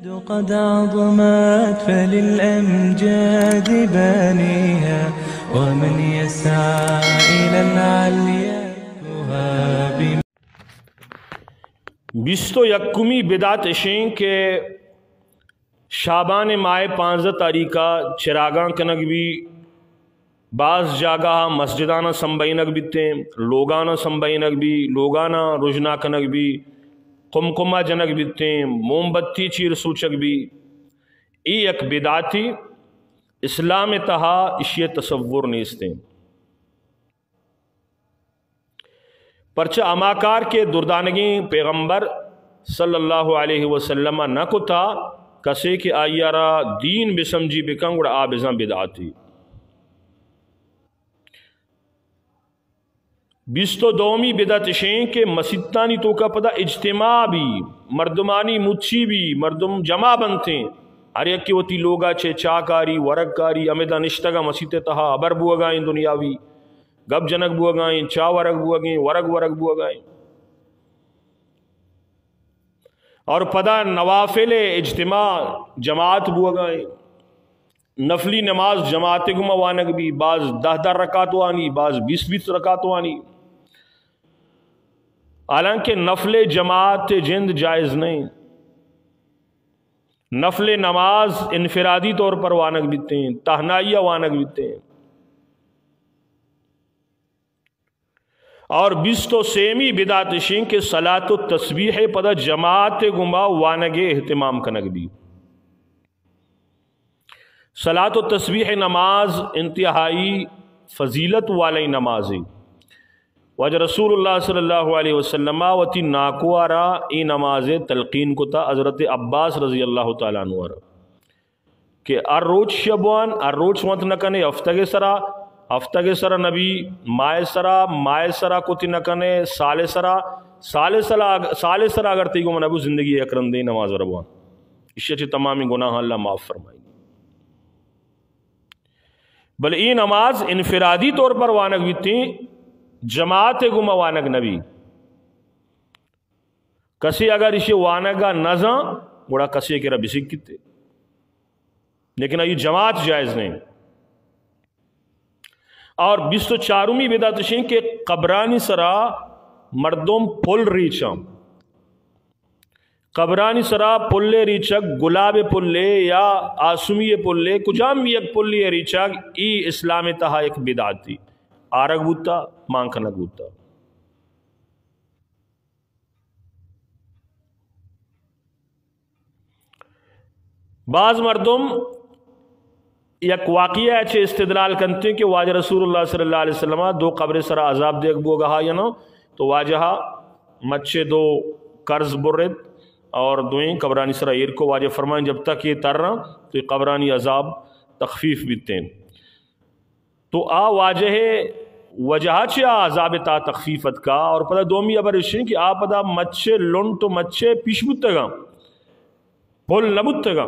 قد عظمت فللأمجاد بانيها ومن يسعى إلى العليا تهاب. 21 بدعت اشیں کہ شابان ماہ 15 تاریخہ چراغاں کنگ بھی بعض جاگہ مسجدانہ سنبینگ بیتے لوگانہ سنبینگ بھی لوگانہ رجنا کنگ بھی قمقمہ جنگ بیتے موم بتی چیر سوچک بھی ای ایک بدعتی اسلام تہا اشی تصور نیستے پرچہ اماکار کے دردانگی پیغمبر صلی اللہ علیہ وسلم نہ کتا کسے کہ آئیارا دین بسمجی بکنگڑ آبزاں بدعتی 22 بدعت شیں کہ مسیطانی تو کا پدا اجتماع بھی مردمانی مچھی بھی مردم جمع بنتے ہر یک کی ہوتی لوگا چھے چاکاری ورگکاری امیدہ نشتگا مسیط تہا ابر بوگائیں دنیاوی گب جنک بوگائیں چا ورگ بوگائیں ورگ بوگائیں اور پدا نوافل اجتماع جماعت بوگائیں نفلی نماز جماعت گمہ وانگ بھی بعض 10 رکعت وانی بعض 20 رکعت وانی حالانکہ نفل جماعت جند جائز نہیں نفل نماز انفرادی طور پر وانگ بیتے ہیں تہنائیہ وانگ بیتے ہیں اور 23 بدعت شیں کہ صلاۃ و تسبیح پدا جماعت گما وانگ اہتمام کنگ بھی صلاۃ و تسبیح نماز انتہائی فضیلت والی نماز ہے واجہ رسول اللہ صلی اللہ علیہ وسلم وتی ناکوارا ای نماز تلقین کو تا حضرت عباس رضی اللہ تعالیٰ عنہ کہ روز شبوان روز وانت نکنے ہفتہ سرا نبی مائے سرا کتی نکنے سال سرا اگر تیگو منبو زندگی اکرم دے نماز ربوان اس سے تمامی گناہ اللہ معاف فرمائی بل ای نماز انفرادی طور پر وانگ بیتی جماعت گمہ وانگ نبی کسی اگر اسے وانگا نزاں بڑا کسی کے رب سکھ کتے لیکن یہ جماعت جائز نہیں اور 24 بدعت شیں کہ قبرانی سرا مردم پل ریچاں قبرانی سرا پلے ریچک گلاب پلے یا آسمی پلے کجام بھی ایک پلی ریچک ای اسلام تہا ایک بدعت تھی آرگ بوتا مانکھنگ بوتا بعض مردم یک واقعہ اچھے استدلال کرتے ہیں کہ واجہ رسول اللہ صلی اللہ علیہ وسلم 2 قبر سرا عذاب دیکھ بو گہا یا نو تو واجہ مچے 2 قرض برد اور دوئیں قبرانی سرا ایر کو واجہ فرمائیں جب تک یہ تر رہا تو یہ قبرانی عذاب تخفیف بیتے ہیں تو واجہ وجہ چیا عذاب تا تخفیفت کا اور پدا دومی ابر اشیں کہ پدا مچے لنٹ مچے پیش بودتگا پل نبودتگا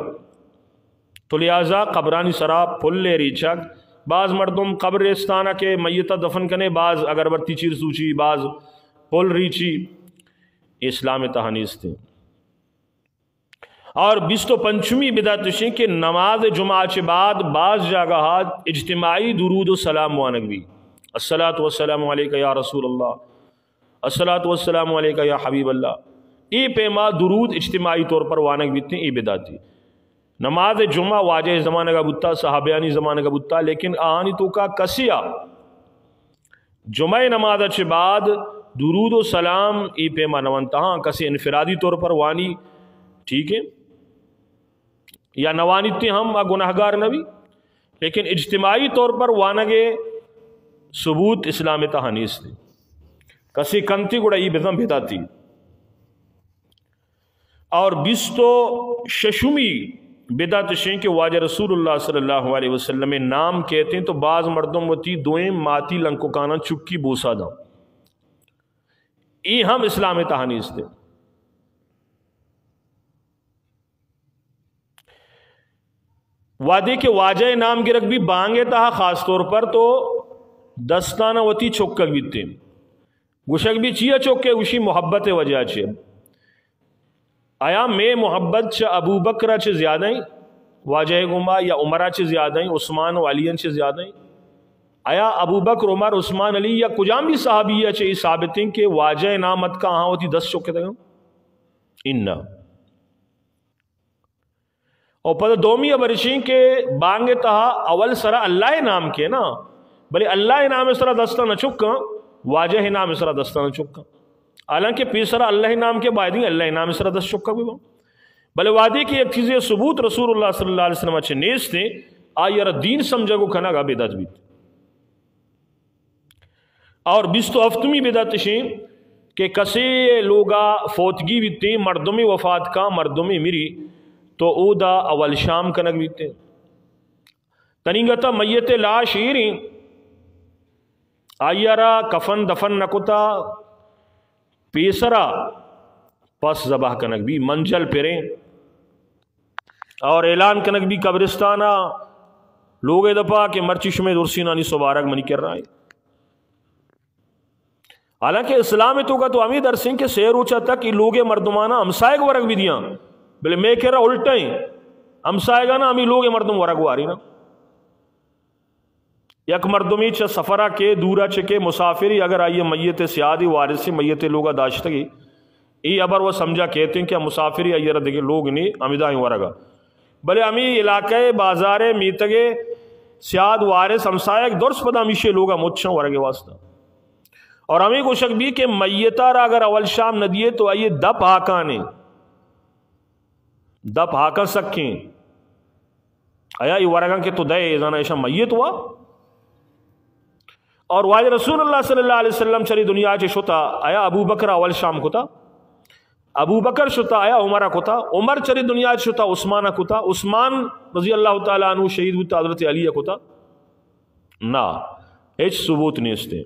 تو لہذا قبرانی سرا پل لے ریچک بعض مردم قبرستانہ کے میتہ دفن کنے بعض اگربتی چیر سوچی بعض پل ریچی اسلام تہانیستے اور 25 بدعت شیں کہ نماز جمعہ کے بعد بعض جاگہات اجتماعی درود و سلام وانگ بھی الصلاۃ والسلام علیکہ یا رسول اللہ الصلاۃ والسلام علیکہ یا حبیب اللہ ای پیما درود اجتماعی طور پر وانگ بیتے ہیں ای بدعتی نماز جمعہ واجہ زمانہ کا بتا صحابیانی زمانہ کا بتا لیکن آنی تو کا کسیا جمعہ نماز کے بعد درود و سلام ای پیما نوانتہاں کسی انفرادی طور پر وانی ٹھیک ہے یا نوانیتے ہم گناہگار نبی لیکن اجتماعی طور پر وانگے ثبوت اسلام تہانیس تھی کسی کنتی گوڑا ای بزم بھیتاتی اور 26 بدعت شیں کہ واجہ رسول اللہ صلی اللہ علیہ وسلم نام کہتے ہیں تو بعض مردم ہوتی دوئیں ماتی لنکو کانا چکی بوسا دا ای ہم اسلام تہانیس تھے وعدے کے واجہ نام گرک بھی بانگے تہا خاص طور پر تو دستانہ وتی چکک بیتے گوشک بھی چیا چوکے گوشی محبت وجہ چھے آیا میں محبت چ ابو بکر چ زیادہ ہیں واجہ گما یا عمرہ چ زیادہ ہیں عثمان و علی چ زیادہ ہیں؟ آیا ابو بکر عمر عثمان علی یا کجام بھی صحابیہ چ ثابت ہیں کہ واجہ نامت کا ہاں ہوتی 10 چوکے تک ان اور پتہ دومی ابرشین کے بانگ تہا اول سرا اللہ نام کے نا بلے اللہ نام سرا دستہ نہ چکا واجہ نام سرا دستہ نہ چکا حالانکہ پیسرا اللہ نام کے بعد اللہ نام سرا دست چکا بھی بلے وعدے کی ایک چیز ثبوت رسول اللہ صلی اللہ علیہ وسلم اچھے نیز تھے آئیر دین سمجھا کو کھنا گا بیدات بیت اور 27ویں بیدات شیں کہ کسے لوگا فوتگی بیتے مردمی وفات کا مردمی میری تو او دا اول شام کنک بیتے تنینگتا میت لاش ایری آئیرا کفن دفن نکتا پیسرا پس ذبح کنک بھی منجل پیریں اور اعلان کنک بھی قبرستانہ لوگ دپا کہ مرچی شمید ارسینانی سبارک منی کر رہا ہے حالانکہ اسلام تو کا تو امی درسیں کہ سیر اوچا تک یہ لوگ مردمانہ ہمسائے کو ورک بھی دیا بلے میں کہہ رہا الٹا ہی ہمسائے گا نا امی لوگ مردم ورک واری نا یک مردمی چا سفرہ کے دورا چکے مسافری اگر آئیے میت سیادی وارثی میت لوگا داشتگی ای ابر وہ سمجھا کہتے ہیں کہ مسافری آئیے رہ دیکھیں لوگ نہیں امیدائیں ورگا بلے امی علاقے بازارے میتگے سیاد وارث ہمسائے ایک درس پدا ہمیشہ لوگا مچھاں ورگے واسطہ اور ہمیں کو شک بھی کہ میتہ را اگر اول شام نہ دیے تو آئیے دپ ہاکانے دپ ہاکا سکیں آیا یہ ورگاں کہ تو دے ازانا ایشا میت ہوا اور واجہ رسول اللہ صلی اللہ علیہ وسلم چلی دنیا چے شتا آیا ابو بکر اول شام کتا ابو بکر شتا آیا عمرہ کتا عمر چلی دنیا چے شتا عثمانہ کتا عثمان رضی اللہ تعالیٰ عنہ شہید ہوتا حضرت علیہ کتا نا ایچ ثبوت نہیں استے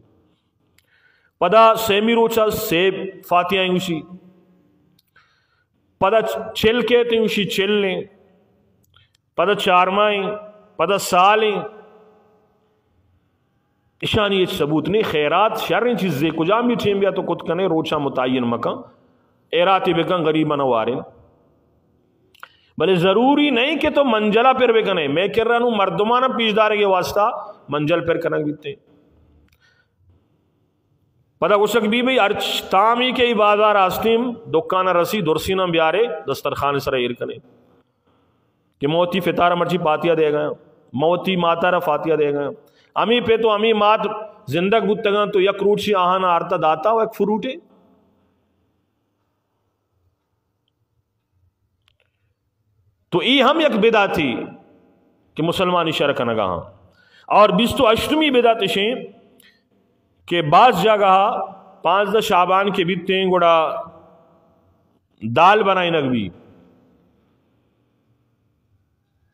پدا سیمی روچا سیب فاتحہ انگوشی پدا چل کہتے انگوشی چل لیں پدا چارمائیں پدا سالیں اشانی ایچ ثبوت نہیں خیرات شرین چیزیں کجام بھی ٹھیم بیا تو کت کنے روچا متعین مکان ایراتی بکن غریبہ نوارن بلے ضروری نہیں کہ تو منجلہ پر بکنے میں کر رہا ہوں مردمانہ پیشدارے کے واسطہ منجل پر کنک بیتے پتہ کچھ بھی بھئی ارچ تامی کے بازار آستیم دکانہ رسی درسینہ بیارے دسترخان سر ایر کنے کہ موتی فتارہ مرچی پاتیہ دے گئے موتی ماتارہ فاتیہ دے گئے امی پہ تو امی مات زندگ بودتگاں تو یک روچی آہانا آرتا داتا ہو ایک فروٹے تو ای ہم یک بدعت تھی کہ مسلمانی شرک نگا ہاں اور 28ویں بدعت شیں کہ بعض جگہ 15 شعبان کے بیتے ہیں گوڑا دال بنائی نگوی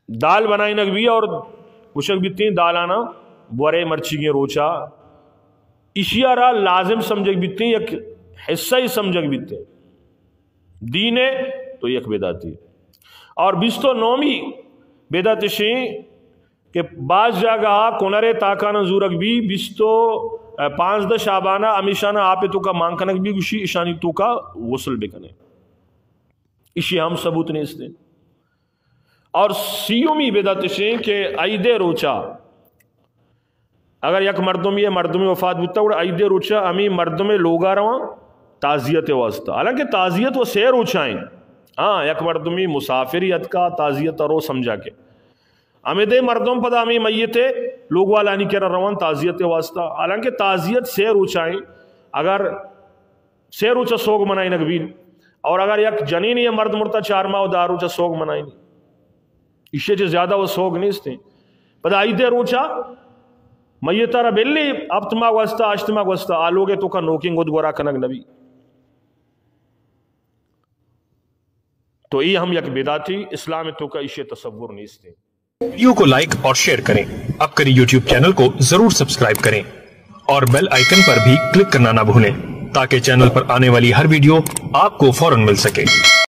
دال بنائی نگوی اور کچھ بیتے ہیں دالانا بورے مرچی کے روچا اشیاء را لازم سمجھک بیتے ہیں یک حصہ ہی سمجھک بیتے ہیں دین ہے تو یک بدعت ہے اور 29ویں بدعت شیں کہ بعض جگہ کنرے تاکانہ زورک بھی 15 شعبانہ امیشانہ آپے تو کا مانکنک بھی گوشی اشانی تو کا غسل بکنے اسی ہم ثبوت نہیں اس دیں اور 30ویں بدعت شیں کہ عید روچا اگر یک مردمی وفات بودتا ہے عید روچا امی مردمی لوگا رواں تعزیت واسطہ حالانکہ تعزیت وہ سیر روچائیں ہاں یک مردمی مسافریت کا تعزیت رو سمجھا کے ہمیں دے مردم پدا ہمیں میتے لوگ والا نہیں کہہ روان تعزیت واسطہ حالانکہ تعزیت سیر اوچائیں اگر سیر اوچا سوگ منائی نگبین اور اگر یک جنین یا مرد مرتا 4 ماہ دار اوچا سوگ منائی نہیں اسے جو زیادہ وہ سوگ نہیں ستے پدا آئی دے روچا میتا را بلی ابتما واسطہ اشتما واسطہ آلوگے تو کا نوکنگ ادگورا کنگ نبی تو یہ ہم یک بدعتی اسلام تو کا اسے تصور نہیں ستے ویڈیو کو لائک اور شیئر کریں اب کری یوٹیوب چینل کو ضرور سبسکرائب کریں اور بیل آئیکن پر بھی کلک کرنا نہ بھولیں تاکہ چینل پر آنے والی ہر ویڈیو آپ کو فوراً مل سکے